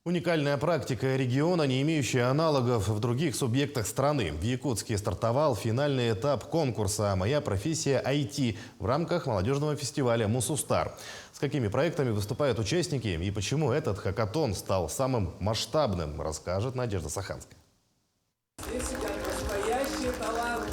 Уникальная практика региона, не имеющая аналогов в других субъектах страны. В Якутске стартовал финальный этап конкурса «Моя профессия IT» в рамках молодежного фестиваля «Мусустар». С какими проектами выступают участники и почему этот хакатон стал самым масштабным, расскажет Надежда Саханская. Здесь сидят настоящие таланты.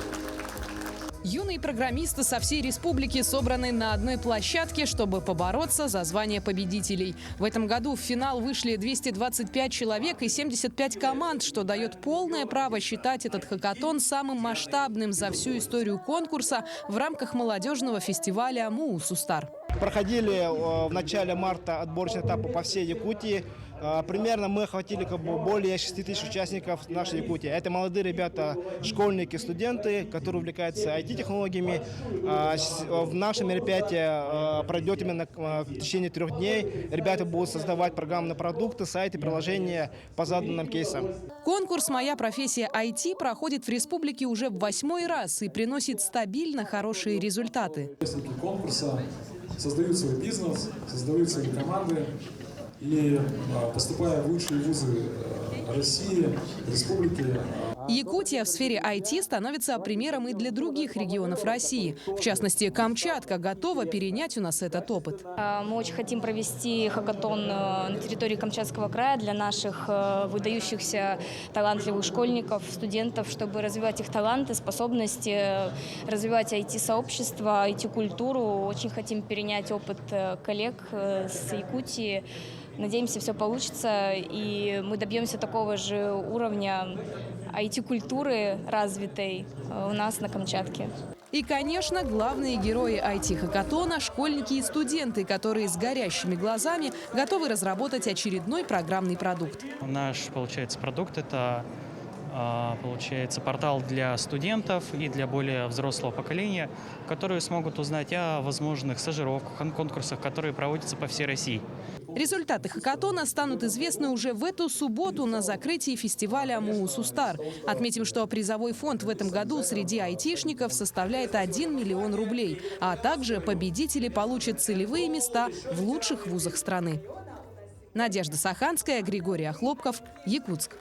Юные программисты со всей республики собраны на одной площадке, чтобы побороться за звание победителей. В этом году в финал вышли 225 человек и 75 команд, что дает полное право считать этот хакатон самым масштабным за всю историю конкурса в рамках молодежного фестиваля «Мусустар». Проходили в начале марта отборочные этапы по всей Якутии. Примерно мы охватили более 6 тысяч участников нашей Якутии. Это молодые ребята, школьники, студенты, которые увлекаются IT-технологиями. В нашем мероприятии пройдет именно в течение 3 дней. Ребята будут создавать программные продукты, сайты, приложения по заданным кейсам. Конкурс «Моя профессия IT» проходит в республике уже в 8-й раз и приносит стабильно хорошие результаты. Участники конкурса создают свой бизнес, создают свои команды и, поступая в лучшие вузы России, республики. Якутия в сфере IT становится примером и для других регионов России. В частности, Камчатка готова перенять у нас этот опыт. Мы очень хотим провести хакатон на территории Камчатского края для наших выдающихся талантливых школьников, студентов, чтобы развивать их таланты, способности, развивать IT-сообщество, IT-культуру. Очень хотим перенять опыт коллег с Якутии. Надеемся, все получится, и мы добьемся такого же уровня IT-культуры развитой у нас на Камчатке. И, конечно, главные герои IT-хакатона – школьники и студенты, которые с горящими глазами готовы разработать очередной программный продукт. Наш, получается, продукт – это получается портал для студентов и для более взрослого поколения, которые смогут узнать о возможных стажировках, о конкурсах, которые проводятся по всей России. Результаты хакатона станут известны уже в эту субботу на закрытии фестиваля «Мусустар». Отметим, что призовой фонд в этом году среди айтишников составляет 1 миллион рублей, а также победители получат целевые места в лучших вузах страны. Надежда Саханская, Григорий Охлопков, Якутск.